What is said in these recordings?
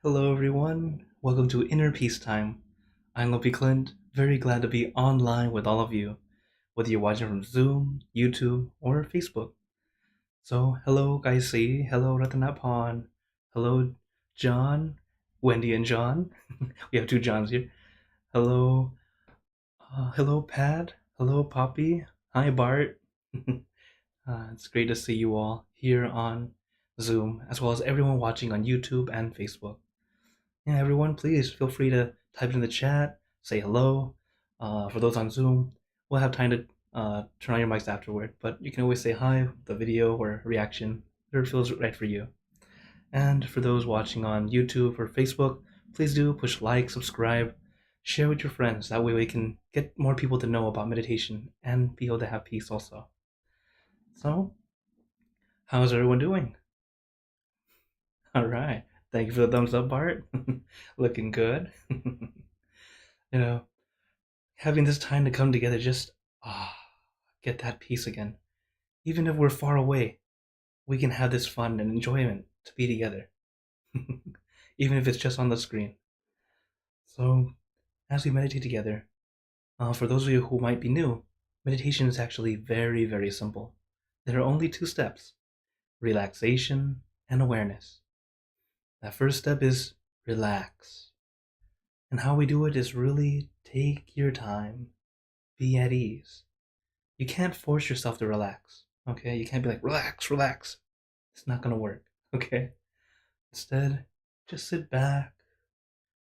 Hello, everyone. Welcome to Inner Peace Time. I'm Lopi Clint, very glad to be online with all of you, whether you're watching from Zoom, YouTube, or Facebook. So, hello, Gaisi. Hello, Ratanapan. Hello, John, Wendy, and John. We have two Johns here. Hello, hello, Pat. Hello, Poppy. Hi, Bart. It's great to see you all here on Zoom, as well as everyone watching on YouTube and Facebook. Yeah, everyone, please feel free to type it in the chat, say hello. For those on Zoom, we'll have time to turn on your mics afterward, but you can always say hi, the video or reaction, whatever feels right for you. And for those watching on YouTube or Facebook, please do push like, subscribe, share with your friends. That way we can get more people to know about meditation and be able to have peace also. So, how's everyone doing? All right. Thank you for the thumbs up, Bart. Looking good. You know, having this time to come together, just get that peace again. Even if we're far away, we can have this fun and enjoyment to be together, even if it's just on the screen. So, as we meditate together, for those of you who might be new, meditation is actually very, very simple. There are only two steps: relaxation and awareness. That first step is relax. And how we do it is really take your time, be at ease. You can't force yourself to relax, okay? You can't be like, relax, relax. It's not gonna work, okay? Instead, just sit back,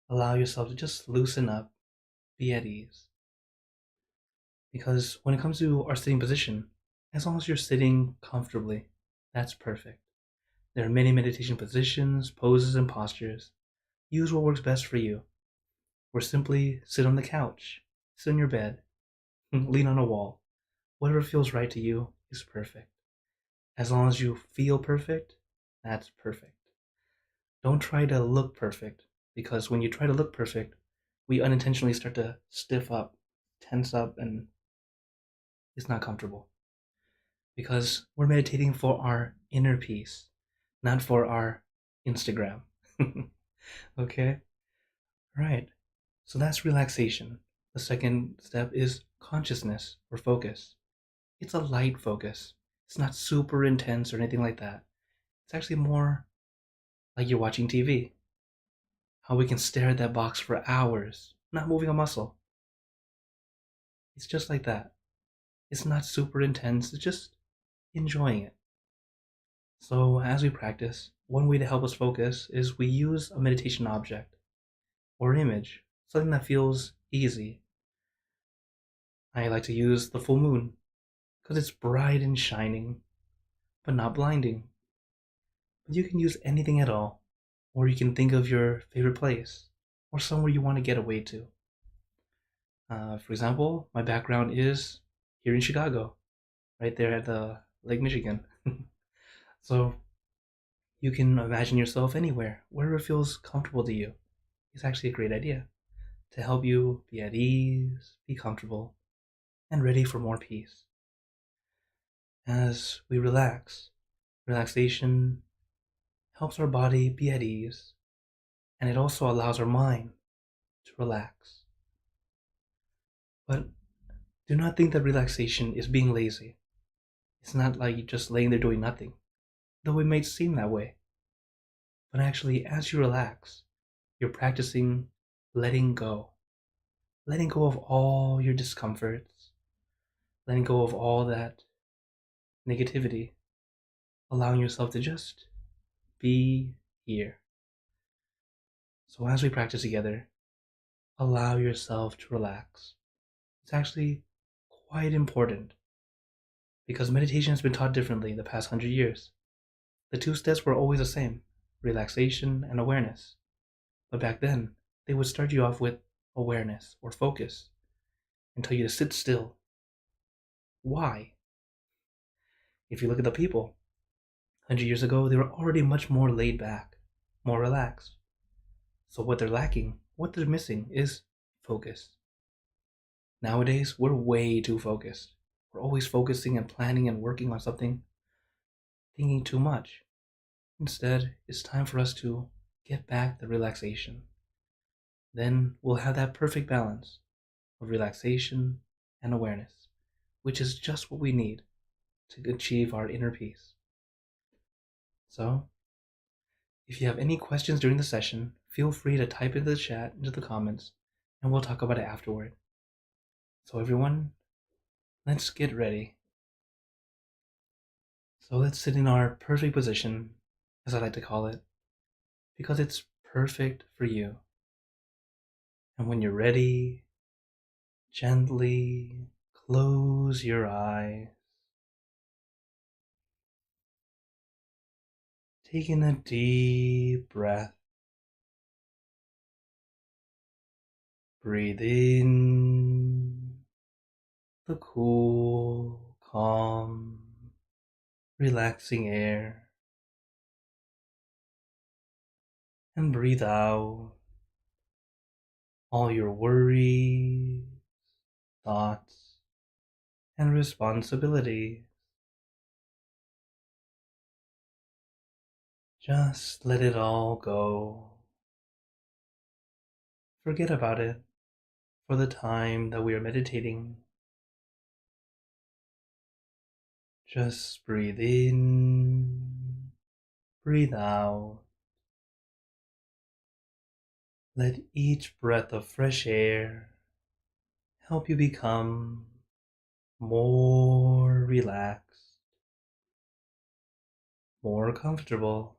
allow yourself to just loosen up, be at ease. Because when it comes to our sitting position, as long as you're sitting comfortably, that's perfect. There are many meditation positions, poses, and postures. Use what works best for you. Or simply sit on the couch, sit on your bed, lean on a wall. Whatever feels right to you is perfect. As long as you feel perfect, that's perfect. Don't try to look perfect, because when you try to look perfect, we unintentionally start to stiff up, tense up, and it's not comfortable. Because we're meditating for our inner peace, not for our Instagram. Okay? Right. So that's relaxation. The second step is consciousness or focus. It's a light focus. It's not super intense or anything like that. It's actually more like you're watching TV. How we can stare at that box for hours, not moving a muscle. It's just like that. It's not super intense, it's just enjoying it. So, as we practice, one way to help us focus is we use a meditation object or image, something that feels easy. I like to use the full moon because it's bright and shining, but not blinding. But you can use anything at all, or you can think of your favorite place or somewhere you want to get away to. For example, my background is here in Chicago, right there at the Lake Michigan. So you can imagine yourself anywhere, wherever feels comfortable to you. It's actually a great idea to help you be at ease, be comfortable, and ready for more peace. As we relax, relaxation helps our body be at ease, and it also allows our mind to relax. But do not think that relaxation is being lazy. It's not like you're just laying there doing nothing, though it may seem that way. But actually, as you relax, you're practicing letting go. Letting go of all your discomforts, letting go of all that negativity, allowing yourself to just be here. So as we practice together, allow yourself to relax. It's actually quite important because meditation has been taught differently the past 100 years. The two steps were always the same: relaxation and awareness. But back then, they would start you off with awareness or focus and tell you to sit still. Why? If you look at the people, 100 years ago, they were already much more laid back, more relaxed. So what they're lacking, what they're missing is focus. Nowadays, we're way too focused. We're always focusing and planning and working on something, thinking too much. Instead, it's time for us to get back the relaxation. Then we'll have that perfect balance of relaxation and awareness, which is just what we need to achieve our inner peace. So, if you have any questions during the session, feel free to type into the chat, into the comments, and we'll talk about it afterward. So everyone, let's get ready. So let's sit in our perfect position, as I like to call it, because it's perfect for you. And when you're ready, gently close your eyes, taking a deep breath. Breathe in the cool, calm, relaxing air, and breathe out all your worries, thoughts, and responsibilities. Just let it all go. Forget about it for the time that we are meditating. Just breathe in, breathe out. Let each breath of fresh air help you become more relaxed, more comfortable.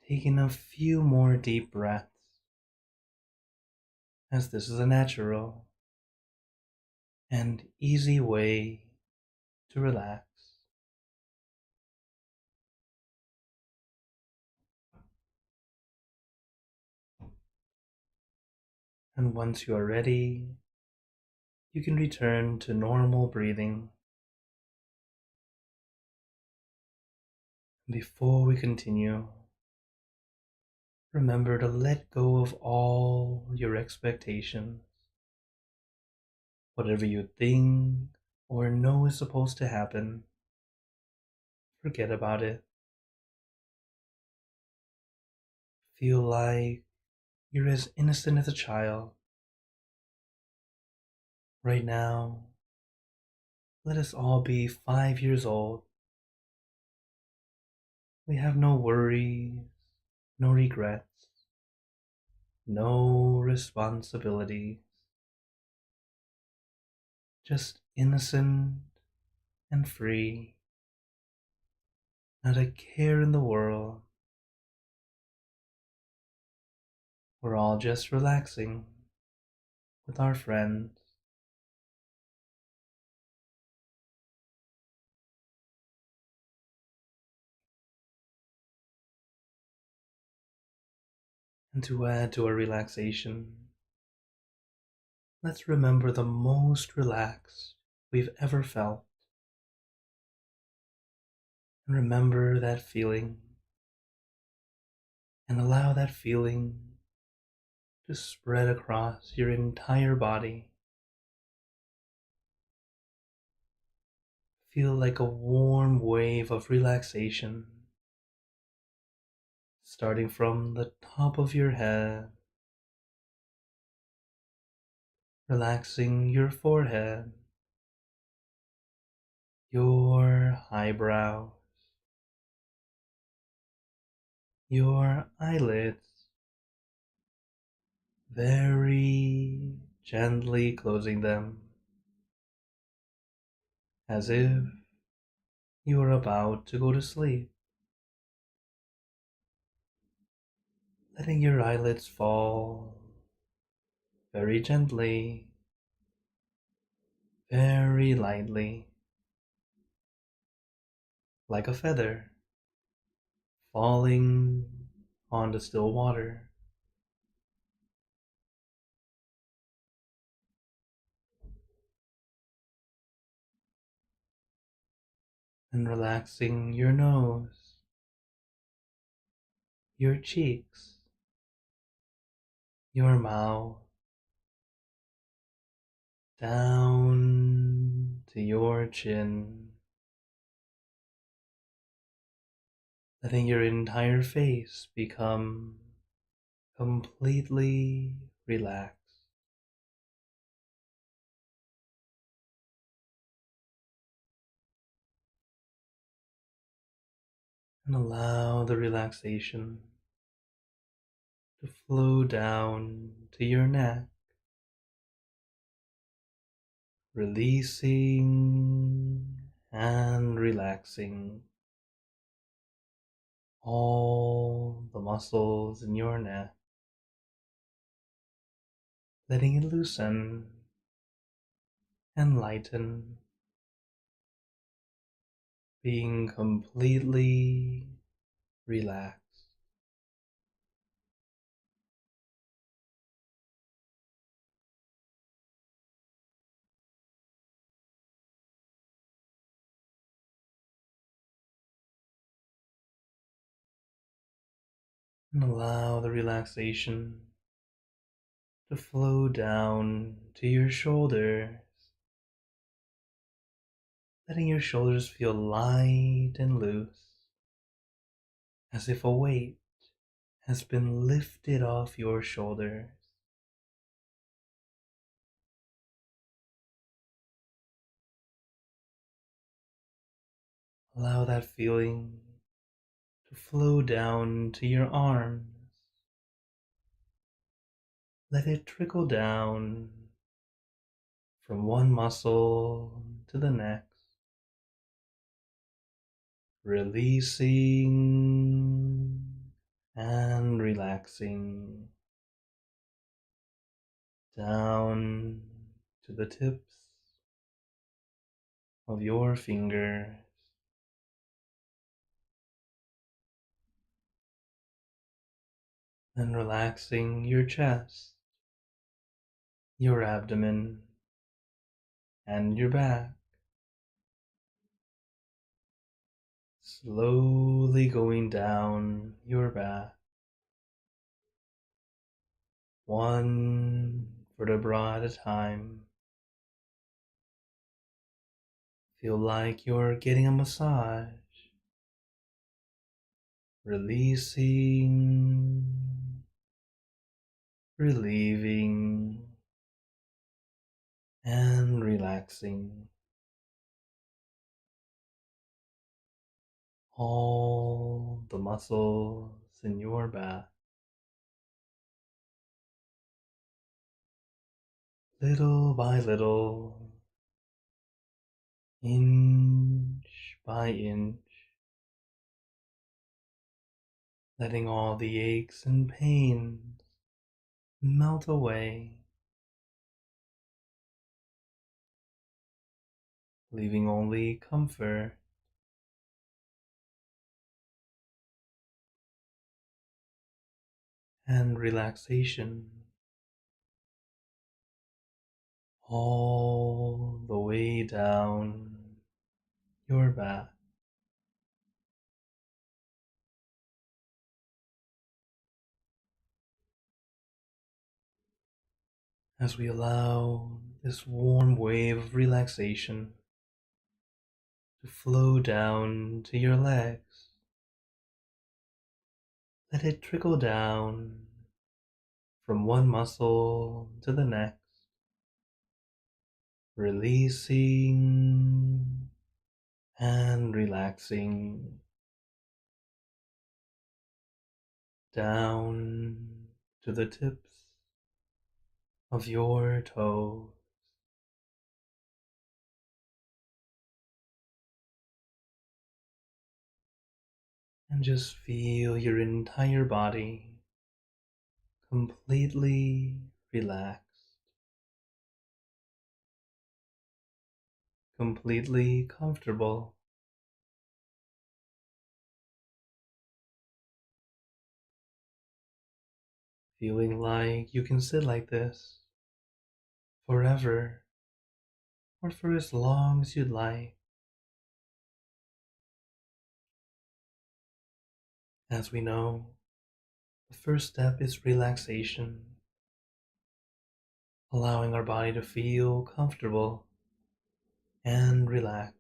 Taking a few more deep breaths, as this is a natural and easy way to relax. And once you are ready, you can return to normal breathing. Before we continue, remember to let go of all your expectations. Whatever you think or know is supposed to happen, forget about it. Feel like you're as innocent as a child. Right now, let us all be 5 years old. We have no worries, no regrets, no responsibilities. Just innocent and free. Not a care in the world. We're all just relaxing with our friends. And to add to our relaxation, let's remember the most relaxed we've ever felt. And remember that feeling. And allow that feeling to spread across your entire body. Feel like a warm wave of relaxation, starting from the top of your head, relaxing your forehead, your eyebrows, your eyelids, very gently closing them, as if you are about to go to sleep. Letting your eyelids fall very gently, very lightly, like a feather falling on the still water. And relaxing your nose, your cheeks, your mouth, down to your chin, letting your entire face become completely relaxed. And allow the relaxation to flow down to your neck, releasing and relaxing all the muscles in your neck, letting it loosen and lighten, being completely relaxed. And allow the relaxation to flow down to your shoulders, letting your shoulders feel light and loose, as if a weight has been lifted off your shoulders. Allow that feeling to flow down to your arms. Let it trickle down from one muscle to the next, releasing and relaxing down to the tips of your fingers, and relaxing your chest, your abdomen, and your back, slowly going down your back, one vertebra at a time. Feel like you're getting a massage, releasing, relieving, and relaxing all the muscles in your back, little by little, inch by inch, letting all the aches and pains melt away, leaving only comfort and relaxation all the way down your back. As we allow this warm wave of relaxation to flow down to your legs, let it trickle down from one muscle to the next, releasing and relaxing down to the tips of your toes. And just feel your entire body completely relaxed, completely comfortable, feeling like you can sit like this forever or for as long as you'd like. As we know, the first step is relaxation, allowing our body to feel comfortable and relaxed.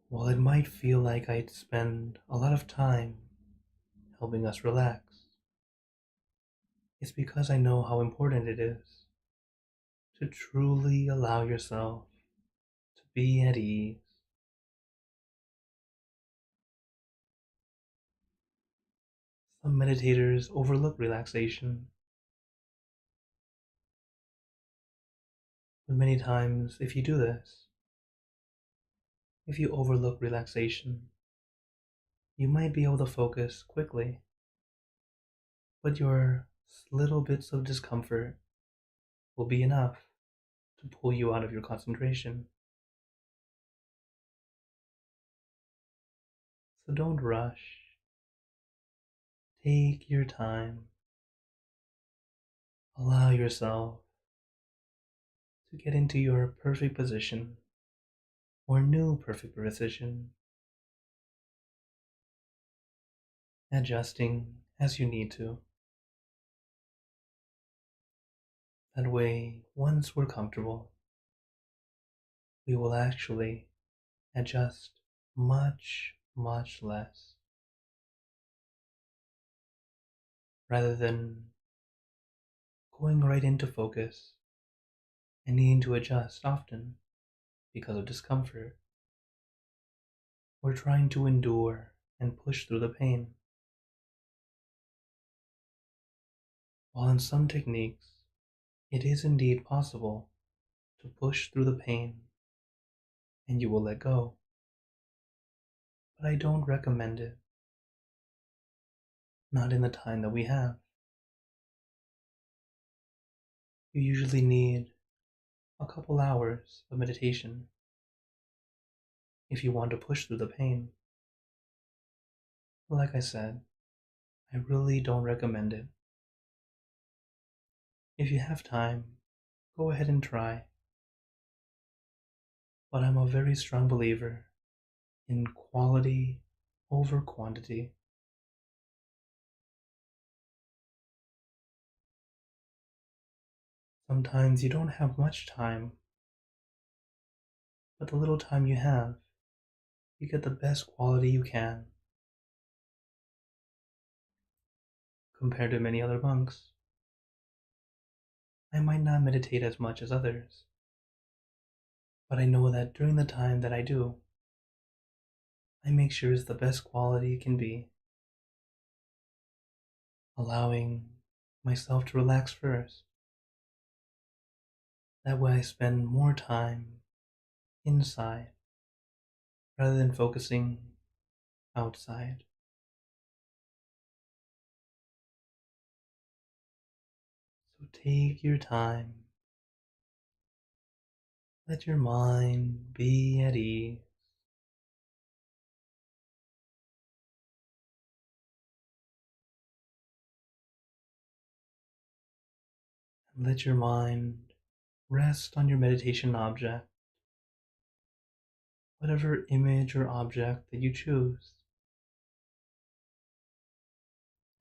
While it might feel like I'd spend a lot of time helping us relax, it's because I know how important it is to truly allow yourself to be at ease. Some meditators overlook relaxation, but many times, if you do this, if you overlook relaxation, you might be able to focus quickly, but your little bits of discomfort will be enough to pull you out of your concentration. So don't rush. Take your time. Allow yourself to get into your perfect position or new perfect position, adjusting as you need to. That way, once we're comfortable, we will actually adjust much, much less, rather than going right into focus and needing to adjust often because of discomfort. We're trying to endure and push through the pain. While in some techniques, it is indeed possible to push through the pain and you will let go. But I don't recommend it. Not in the time that we have. You usually need a couple hours of meditation if you want to push through the pain. But like I said, I really don't recommend it. If you have time, go ahead and try. But I'm a very strong believer in quality over quantity. Sometimes you don't have much time, but the little time you have, you get the best quality you can compared to many other monks. I might not meditate as much as others, but I know that during the time that I do, I make sure it's the best quality it can be, allowing myself to relax first. That way I spend more time inside rather than focusing outside. So take your time. Let your mind be at ease. And let your mind rest on your meditation object, whatever image or object that you choose.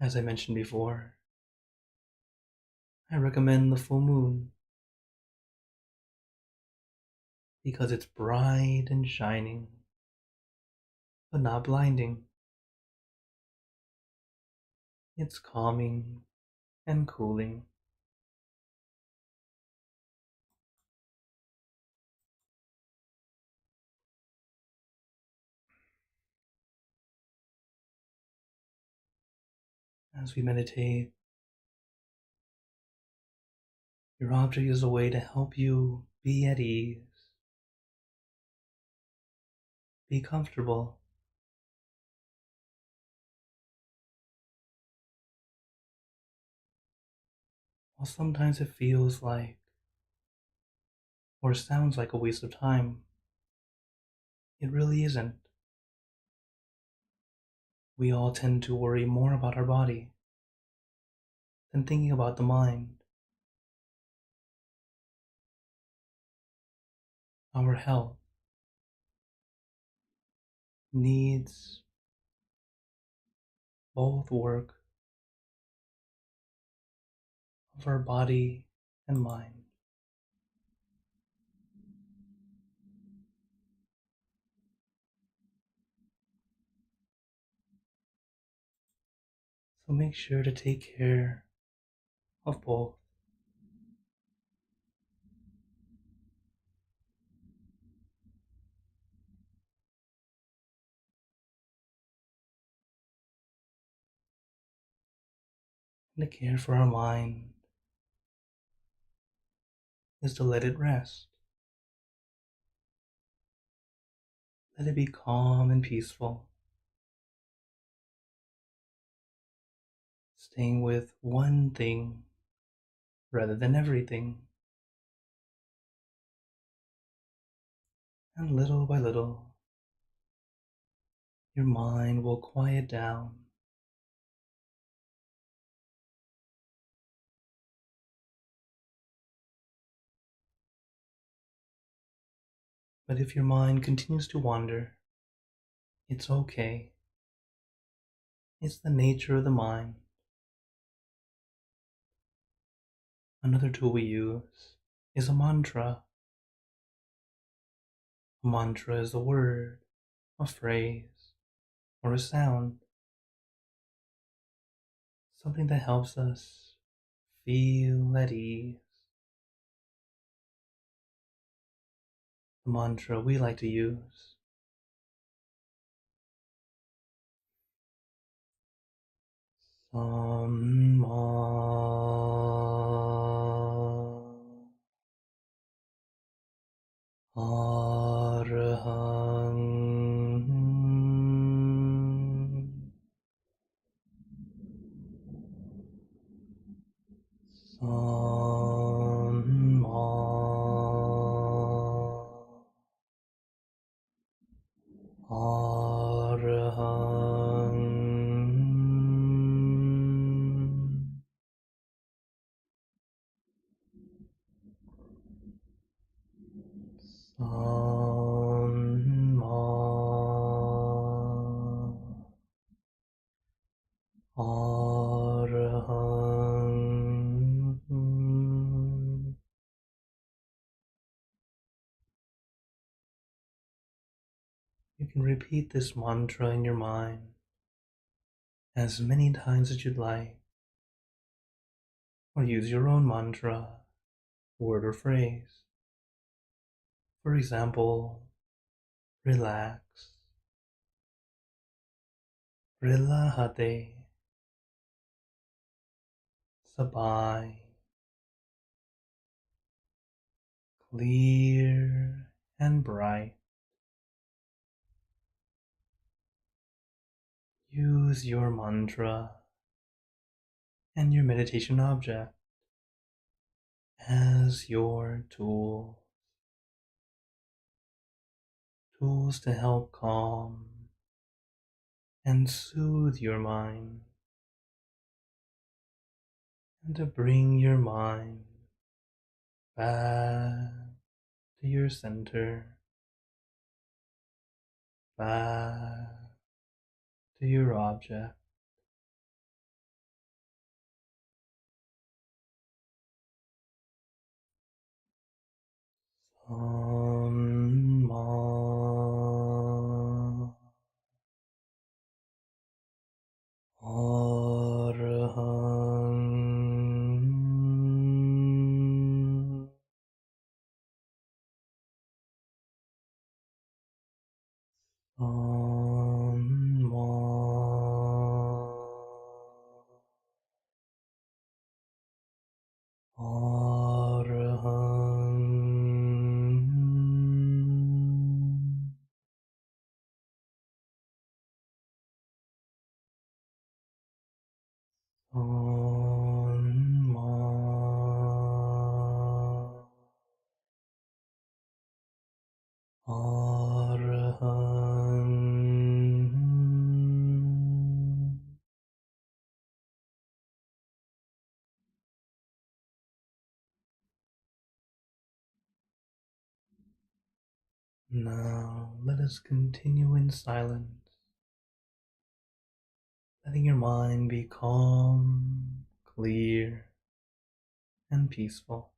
As I mentioned before, I recommend the full moon because it's bright and shining, but not blinding. It's calming and cooling. As we meditate, your object is a way to help you be at ease, be comfortable. While sometimes it feels like or sounds like a waste of time, it really isn't. We all tend to worry more about our body than thinking about the mind, our health, needs both work of our body and mind. So make sure to take care of both. And the care for our mind is to let it rest. Let it be calm and peaceful, staying with one thing rather than everything. And little by little, your mind will quiet down. But if your mind continues to wander, it's okay. It's the nature of the mind. Another tool we use is a mantra. A mantra is a word, a phrase, or a sound, something that helps us feel at ease. The mantra we like to use: Samma Arahang Samma Arahang Samma Arahang. You can repeat this mantra in your mind as many times as you'd like, or use your own mantra, word or phrase. For example, relax, relájate, sabay, clear and bright. Use your mantra and your meditation object as your tools to help calm and soothe your mind, and to bring your mind back to your center, back to your object. Samma Arahang Samma Arahang Samma Arahang. Now let us continue in silence, letting your mind be calm, clear, and peaceful.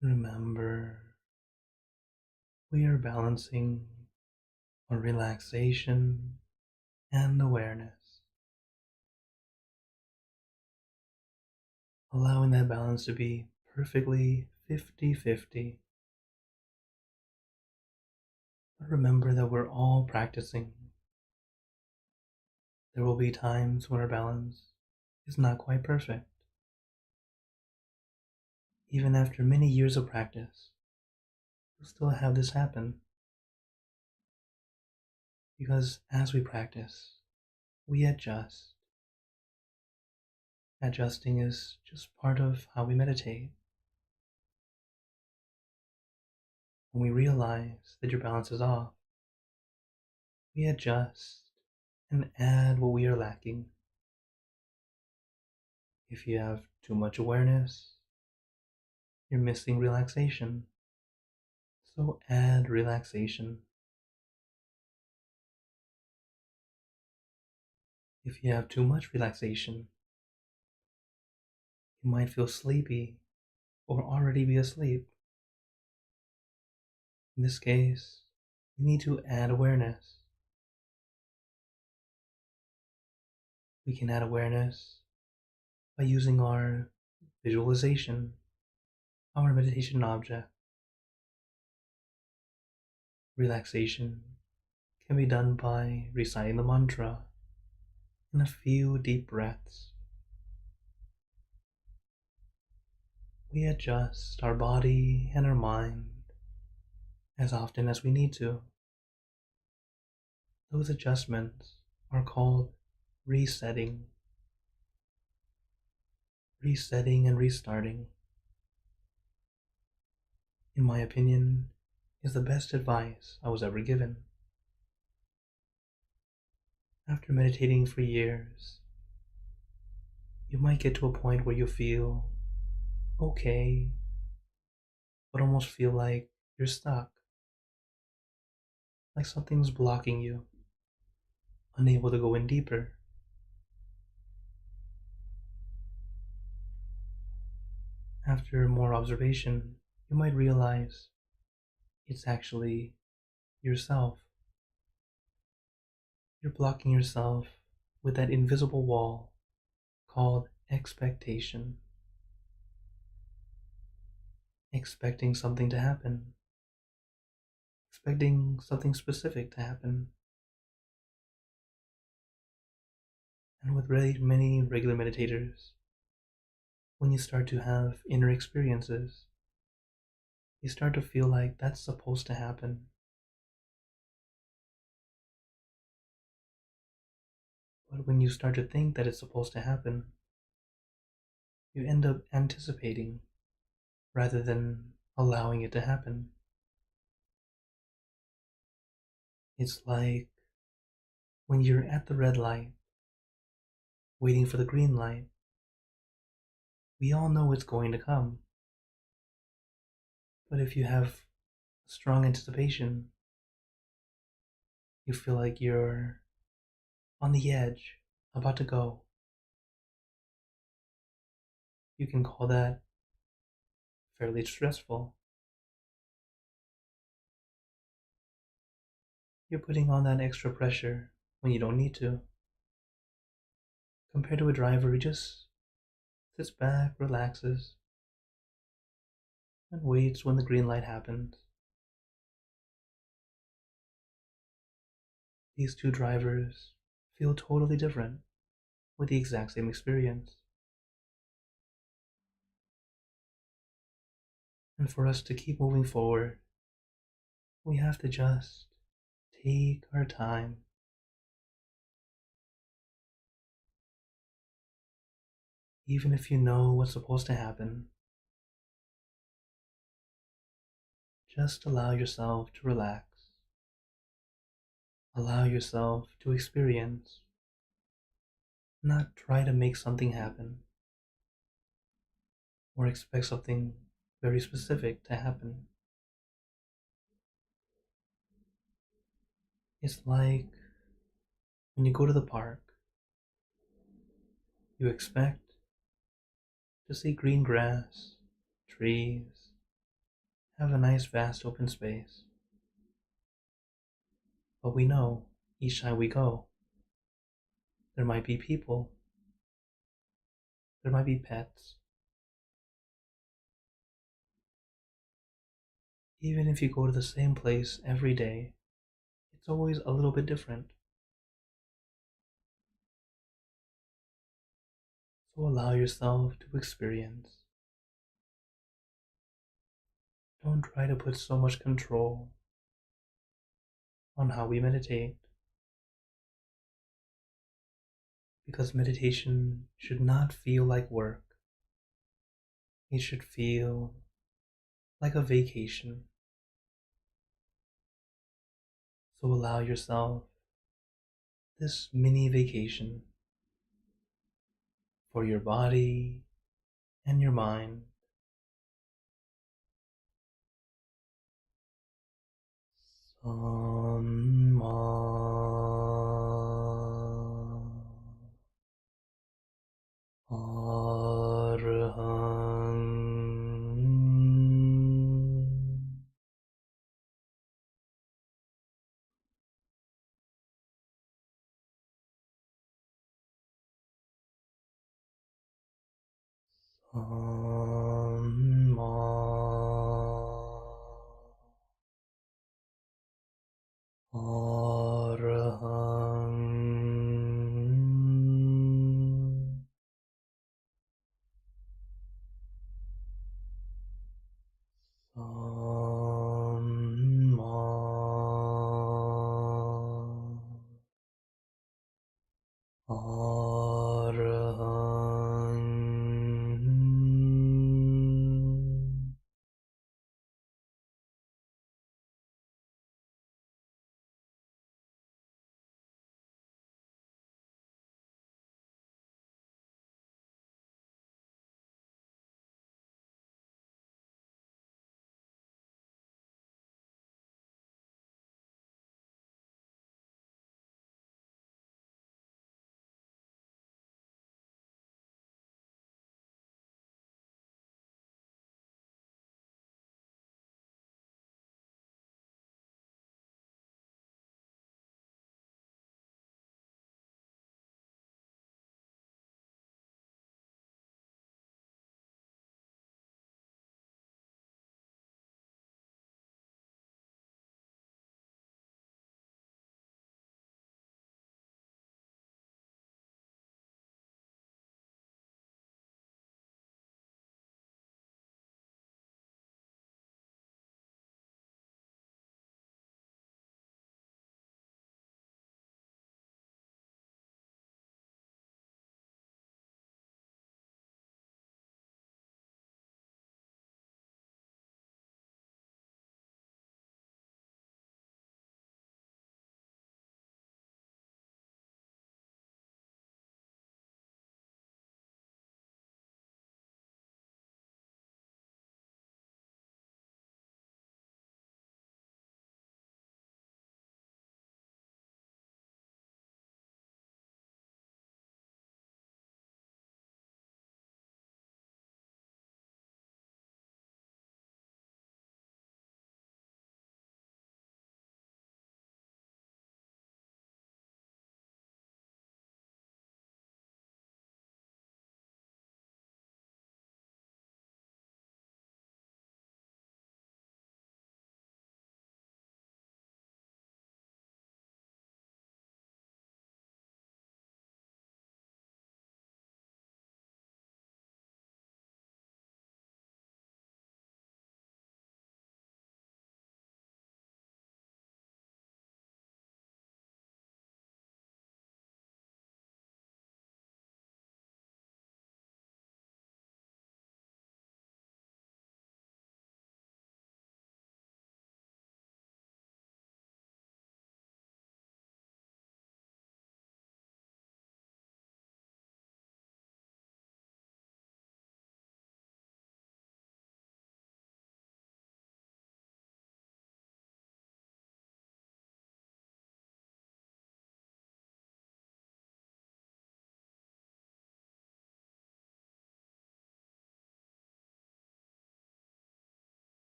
Remember, we are balancing on relaxation and awareness, allowing that balance to be perfectly 50-50. But remember that we're all practicing. There will be times when our balance is not quite perfect. Even after many years of practice, you'll still have this happen. Because as we practice, we adjust. Adjusting is just part of how we meditate. When we realize that your balance is off, we adjust and add what we are lacking. If you have too much awareness, you're missing relaxation. So add relaxation. If you have too much relaxation, you might feel sleepy or already be asleep. In this case, we need to add awareness. We can add awareness by using our visualization, our meditation object. Relaxation can be done by reciting the mantra and a few deep breaths. We adjust our body and our mind as often as we need to. Those adjustments are called resetting. Resetting and restarting, in my opinion, is the best advice I was ever given. After meditating for years, you might get to a point where you feel okay, but almost feel like you're stuck, like something's blocking you, unable to go in deeper. After more observation, you might realize it's actually yourself. You're blocking yourself with that invisible wall called expectation. Expecting something to happen. Expecting something specific to happen. And with many regular meditators, when you start to have inner experiences, you start to feel like that's supposed to happen. But when you start to think that it's supposed to happen, you end up anticipating rather than allowing it to happen. It's like when you're at the red light, waiting for the green light. We all know it's going to come. But if you have strong anticipation, you feel like you're on the edge, about to go. You can call that fairly stressful. You're putting on that extra pressure when you don't need to. Compared to a driver who just sits back, relaxes, and waits when the green light happens. These two drivers feel totally different with the exact same experience. And for us to keep moving forward, we have to just take our time. Even if you know what's supposed to happen, just allow yourself to relax. Allow yourself to experience, not try to make something happen or expect something very specific to happen. It's like when you go to the park, you expect to see green grass, trees, have a nice vast open space. But we know each time we go, there might be people, there might be pets. Even if you go to the same place every day, it's always a little bit different. So allow yourself to experience. Don't try to put so much control on how we meditate, because meditation should not feel like work. It should feel like a vacation. So allow yourself this mini vacation for your body and your mind. Samma Arahant. Samma Arahant. Samma Arahant.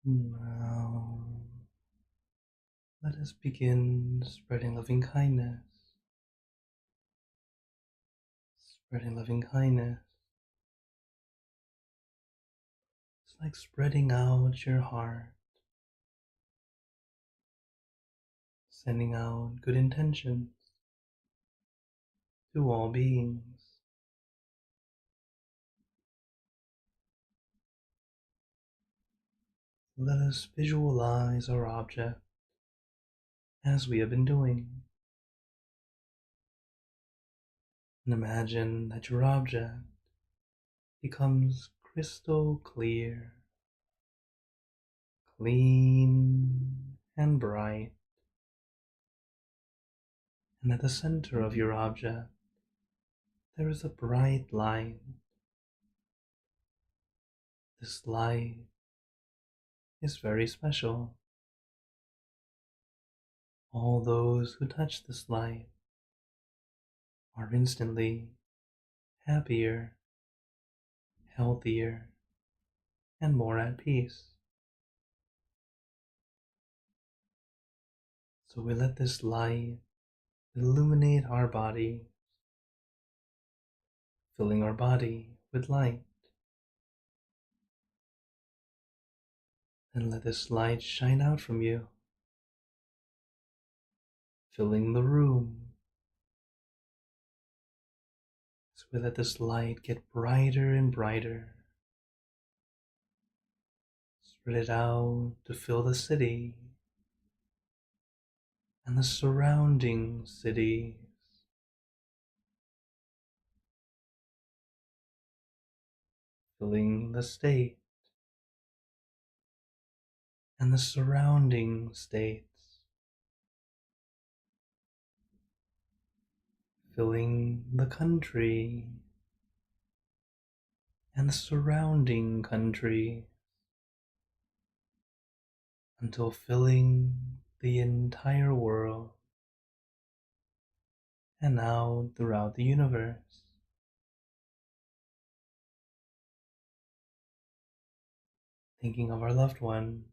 Now, let us begin spreading loving kindness. Spreading loving kindness. It's like spreading out your heart, sending out good intentions to all beings. Let us visualize our object as we have been doing, and imagine that your object becomes crystal clear, clean and bright, and at the center of your object there is a bright light. This light is very special. All those who touch this light are instantly happier, healthier, and more at peace. So we let this light illuminate our body, filling our body with light. And let this light shine out from you, filling the room. So we let this light get brighter and brighter. Spread it out to fill the city and the surrounding cities, filling the state and the surrounding states, filling the country and the surrounding country, until filling the entire world and out throughout the universe. Thinking of our loved ones,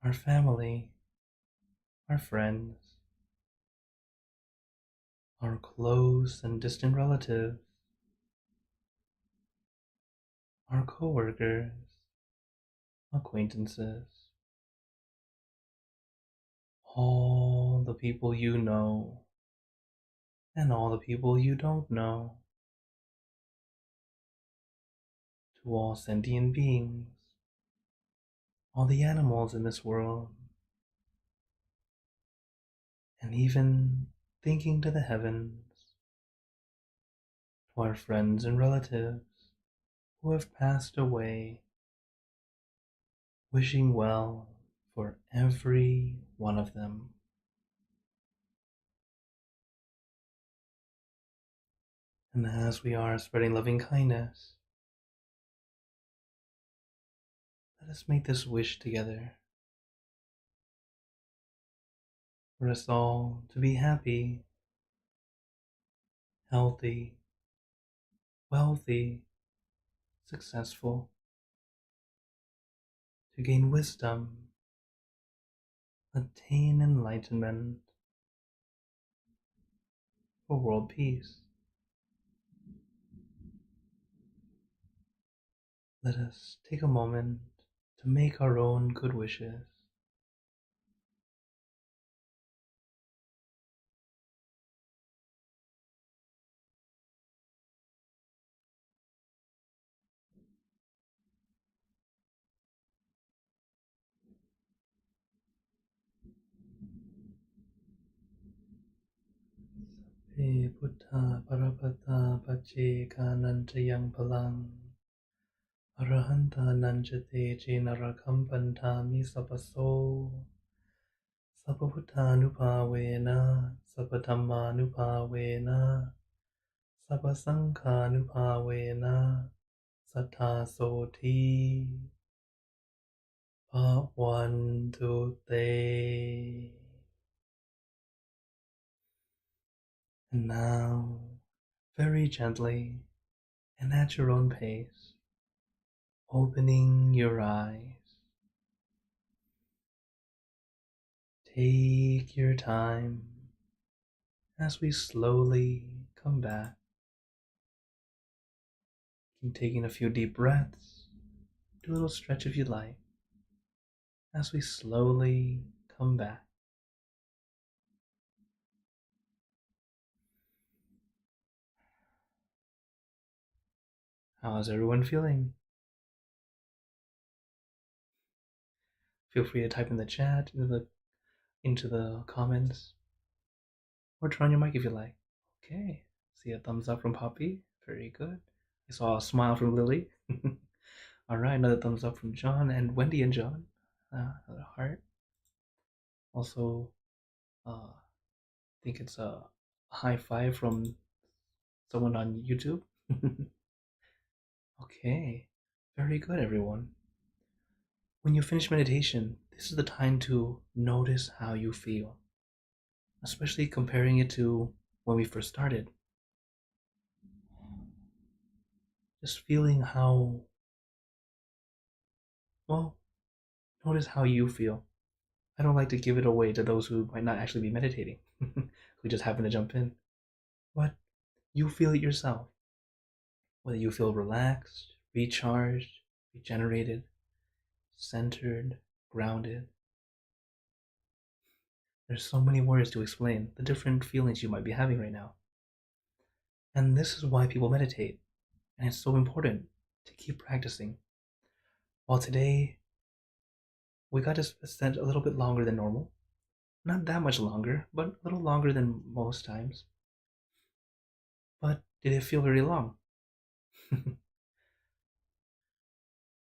our family, our friends, our close and distant relatives, our coworkers, acquaintances, all the people you know and all the people you don't know, to all sentient beings, all the animals in this world, and even thinking to the heavens, to our friends and relatives who have passed away, wishing well for every one of them. And as we are spreading loving kindness, let us make this wish together for us all to be happy, healthy, wealthy, successful, to gain wisdom, attain enlightenment, for world peace. Let us take a moment to make our own good wishes. He Buddha Parapata Pache Kanantayang Palang Arahanta Nanjate Jinarakampantami Sapaso Sapaputanupavena Sapatammanupavena Sapasankhanupavena Satasoti. Part 1, 2, 3. And now, very gently and at your own pace, opening your eyes. Take your time as we slowly come back. Keep taking a few deep breaths. Do a little stretch if you'd like as we slowly come back. How's everyone feeling? Feel free to type in the chat, into the comments, or turn on your mic if you like. Okay, see a thumbs up from Poppy. Very good. I saw a smile from Lily. All right, another thumbs up from John and Wendy and John. Another heart. Also, I think it's a high five from someone on YouTube. Okay, very good, everyone. When you finish meditation, this is the time to notice how you feel, especially comparing it to when we first started. Just feeling how, well, notice how you feel. I don't like to give it away to those who might not actually be meditating, who just happen to jump in. But you feel it yourself. Whether you feel relaxed, recharged, regenerated, centered, grounded. There's so many words to explain the different feelings you might be having right now. And this is why people meditate. And it's so important to keep practicing. While today, we got to spend a little bit longer than normal. Not that much longer, but a little longer than most times. But did it feel very long?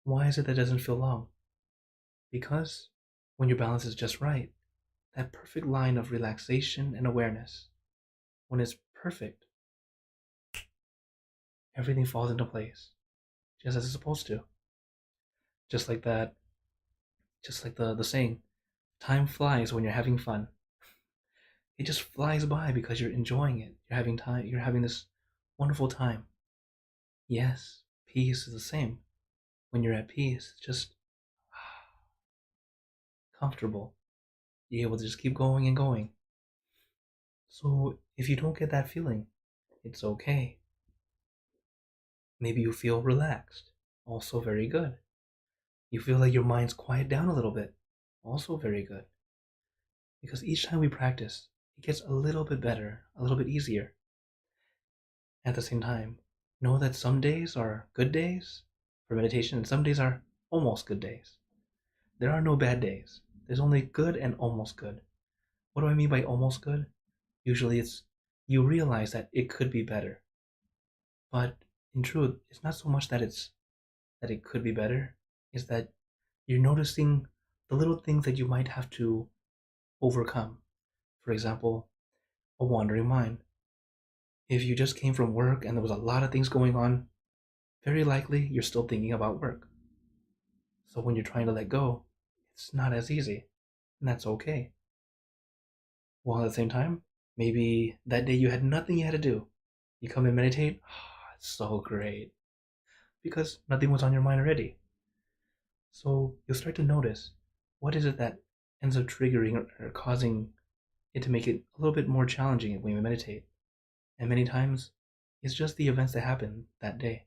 Why is it that it doesn't feel long? Because when your balance is just right, that perfect line of relaxation and awareness, when it's perfect, everything falls into place, just as it's supposed to. Just like that, just like the saying, time flies when you're having fun. It just flies by because you're enjoying it. You're having this wonderful time. Yes, peace is the same. When you're at peace, it's just comfortable. You're able to just keep going and going. So if you don't get that feeling, it's okay. Maybe you feel relaxed. Also very good. You feel like your mind's quiet down a little bit. Also very good. Because each time we practice, it gets a little bit better, a little bit easier. At the same time, know that some days are good days for meditation and some days are almost good days. There are no bad days. There's only good and almost good. What do I mean by almost good? Usually it's you realize that it could be better. But in truth, it's not so much that it could be better, is that you're noticing the little things that you might have to overcome. For example, a wandering mind. If you just came from work and there was a lot of things going on, very likely you're still thinking about work. So when you're trying to let go, it's not as easy, and that's okay. While at the same time, maybe that day you had nothing you had to do. You come and meditate, it's so great. Because nothing was on your mind already. So you'll start to notice what is it that ends up triggering or causing it to make it a little bit more challenging when we meditate. And many times, it's just the events that happen that day.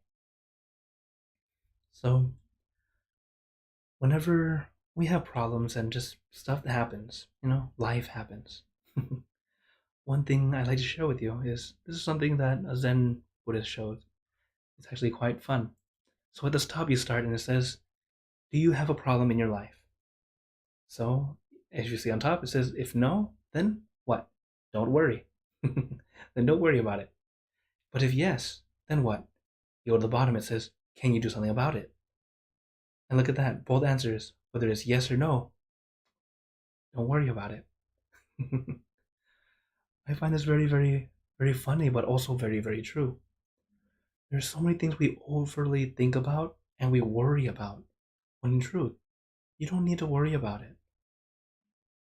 So whenever we have problems and just stuff that happens, life happens. One thing I'd like to share with you is this is something that a Zen Buddhist showed. It's actually quite fun. So at the top you start and it says, do you have a problem in your life? So as you see on top, it says, if no, then what? Don't worry. Then don't worry about it. But if yes, then what? You go to the bottom, it says, can you do something about it? And look at that, both answers, whether it's yes or no, don't worry about it. I find this very, very, very funny, but also very, very true. There's so many things we overly think about and we worry about, when in truth, you don't need to worry about it.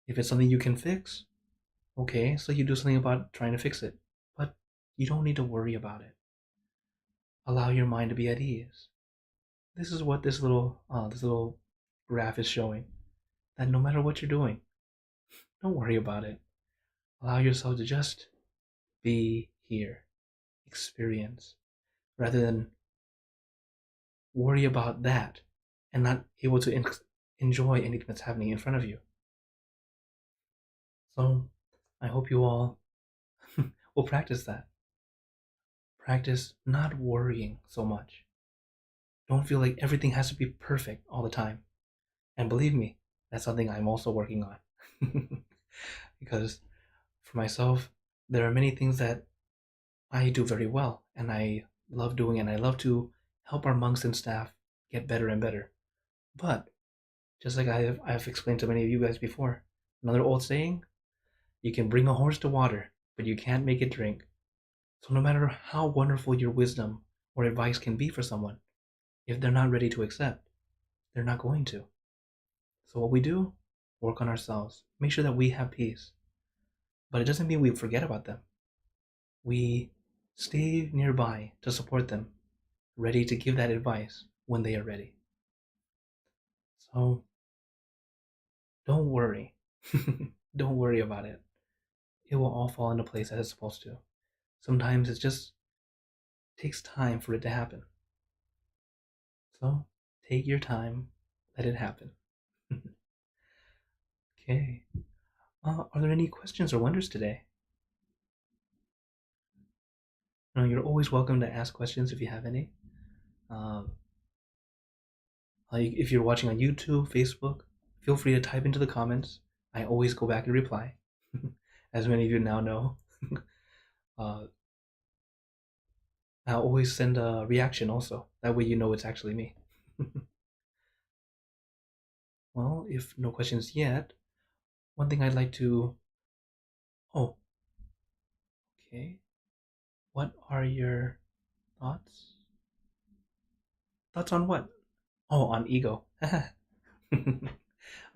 If it's something you can fix, okay, so you do something about trying to fix it, but you don't need to worry about it. Allow your mind to be at ease. this is what this little graph is showing. That no matter what you're doing, don't worry about it. Allow yourself to just be here, experience, rather than worry about that and not able to enjoy anything that's happening in front of you. So I hope you all will practice that. Practice not worrying so much. Don't feel like everything has to be perfect all the time. And believe me, that's something I'm also working on. Because for myself, there are many things that I do very well and I love doing, and I love to help our monks and staff get better and better. But just like I've explained to many of you guys before, another old saying, you can bring a horse to water, but you can't make it drink. So no matter how wonderful your wisdom or advice can be for someone, if they're not ready to accept, they're not going to. So what we do, work on ourselves, make sure that we have peace. But it doesn't mean we forget about them. We stay nearby to support them, ready to give that advice when they are ready. So don't worry. Don't worry about it. It will all fall into place as it's supposed to. Sometimes it just takes time for it to happen. So take your time, let it happen. Okay. Are there any questions or wonders today? You're always welcome to ask questions if you have any. If you're watching on YouTube, Facebook, feel free to type into the comments. I always go back and reply, as many of you now know. uh, I'll always send a reaction also. That way you know it's actually me. Well, if no questions yet, one thing I'd like to... Oh, okay. What are your thoughts? Thoughts on what? Oh, on ego.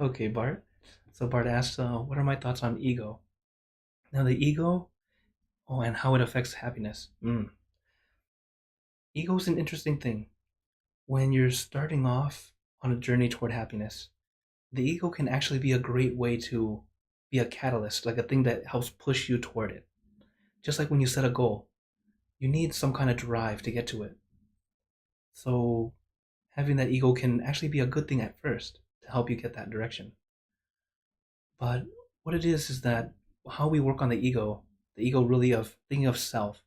Okay, Bart. So Bart asks, what are my thoughts on ego? Now the ego, and how it affects happiness. Ego is an interesting thing. When you're starting off on a journey toward happiness, the ego can actually be a great way to be a catalyst, like a thing that helps push you toward it. Just like when you set a goal, you need some kind of drive to get to it. So having that ego can actually be a good thing at first to help you get that direction. But what it is that how we work on the ego really of thinking of self,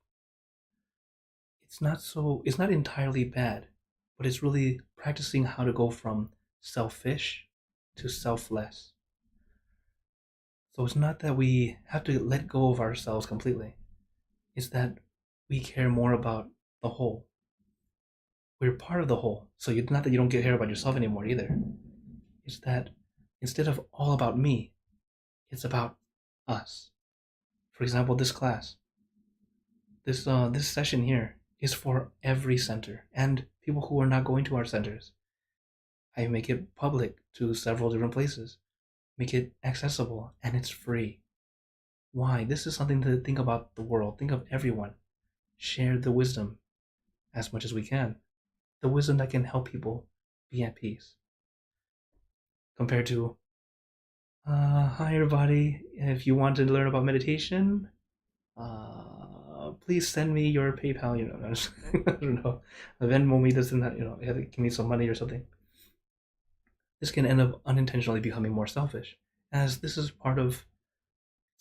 it's not entirely bad, but it's really practicing how to go from selfish to selfless. So it's not that we have to let go of ourselves completely. It's that we care more about the whole. We're part of the whole. So it's not that you don't care about yourself anymore either. It's that instead of all about me, it's about us. For example, this class, this session here is for every center and people who are not going to our centers. I make it public to several different places, make it accessible, and it's free. Why? This is something to think about the world, think of everyone. Share the wisdom as much as we can. The wisdom that can help people be at peace. Compared to, hi everybody, if you want to learn about meditation, please send me your PayPal, I don't know, Venmo me this and that, you have to give me some money or something. This can end up unintentionally becoming more selfish, as it's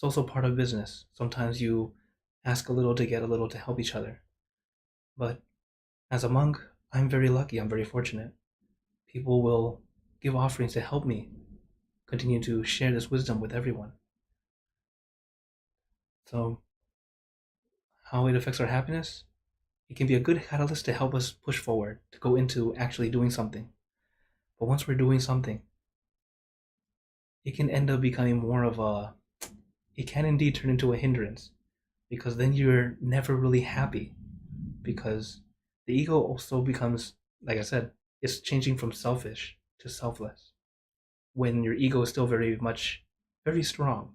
also part of business. Sometimes you ask a little to get a little to help each other. But as a monk, I'm very lucky, I'm very fortunate. People will give offerings to help me continue to share this wisdom with everyone. So, how it affects our happiness? It can be a good catalyst to help us push forward, to go into actually doing something. But once we're doing something, it can end up becoming more of it can indeed turn into a hindrance, because then you're never really happy, because the ego also becomes, like I said, it's changing from selfish to selfless. When your ego is still very strong,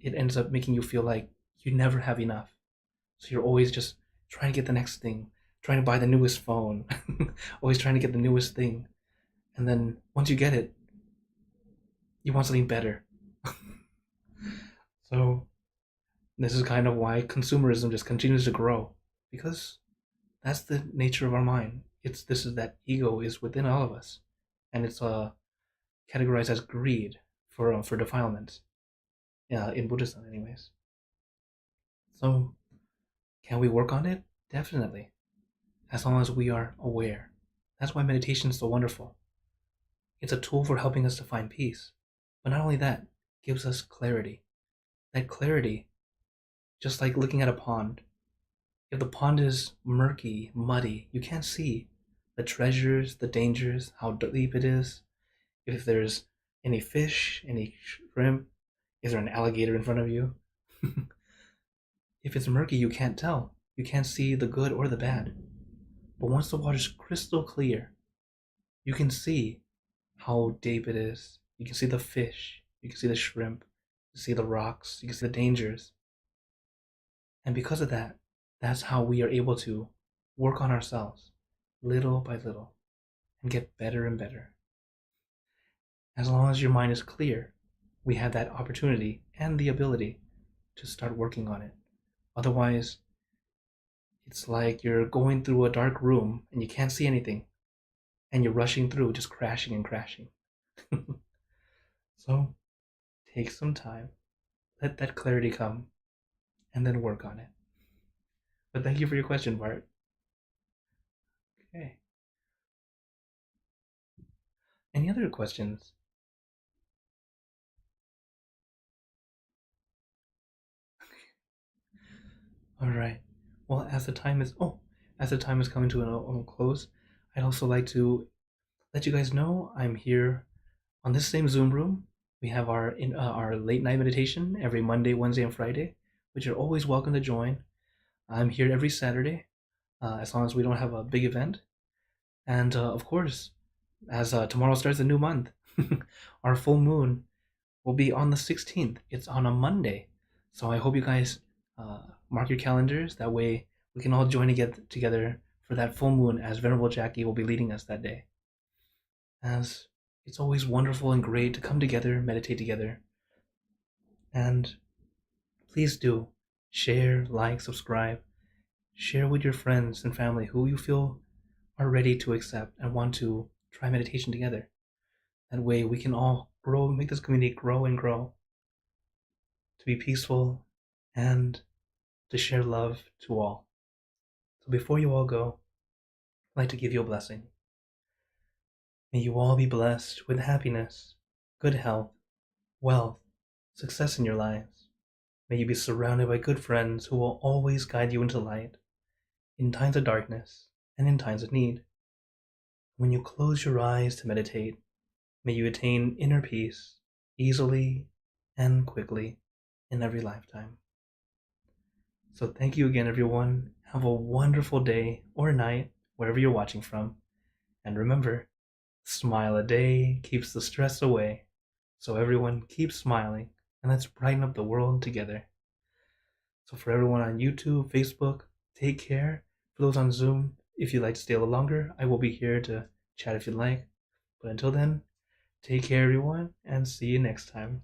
it ends up making you feel like you never have enough. So you're always just trying to get the next thing, trying to buy the newest phone, always trying to get the newest thing. And then once you get it, you want something better. So this is kind of why consumerism just continues to grow, because that's the nature of our mind. This is that ego is within all of us, and it's categorized as greed for defilement, in Buddhism, anyways. So can we work on it? Definitely, as long as we are aware. That's why meditation is so wonderful. It's a tool for helping us to find peace, but not only that, gives us clarity. That clarity, just like looking at a pond. If the pond is murky, muddy, you can't see the treasures, the dangers, how deep it is, if there's any fish, any shrimp, is there an alligator in front of you? If it's murky, you can't tell. You can't see the good or the bad. But once the water's crystal clear, you can see how deep it is. You can see the fish, you can see the shrimp, you can see the rocks, you can see the dangers. And because of that, that's how we are able to work on ourselves little by little and get better and better. As long as your mind is clear, we have that opportunity and the ability to start working on it. Otherwise, it's like you're going through a dark room and you can't see anything, and you're rushing through, just crashing and crashing. So take some time, let that clarity come, and then work on it. But thank you for your question, Bart. Okay. Any other questions? All right. Well, as the time is coming to a close, I'd also like to let you guys know I'm here on this same Zoom room. We have our late night meditation every Monday, Wednesday, and Friday, which you're always welcome to join. I'm here every Saturday, as long as we don't have a big event. And of course, as tomorrow starts a new month, our full moon will be on the 16th. It's on a Monday. So I hope you guys mark your calendars. That way we can all join together for that full moon, as Venerable Jackie will be leading us that day. As it's always wonderful and great to come together, meditate together. And please do share, like, subscribe. Share with your friends and family who you feel are ready to accept and want to try meditation together. That way we can all grow, make this community grow and grow, to be peaceful and to share love to all. So before you all go, I'd like to give you a blessing. May you all be blessed with happiness, good health, wealth, success in your lives. May you be surrounded by good friends who will always guide you into light, in times of darkness and in times of need. When you close your eyes to meditate, may you attain inner peace easily and quickly in every lifetime. So thank you again, everyone. Have a wonderful day or night, wherever you're watching from. And remember, smile a day keeps the stress away. So everyone, keep smiling, and let's brighten up the world together. So for everyone on YouTube, Facebook, take care. For those on Zoom, if you'd like to stay a little longer, I will be here to chat if you'd like. But until then, take care, everyone, and see you next time.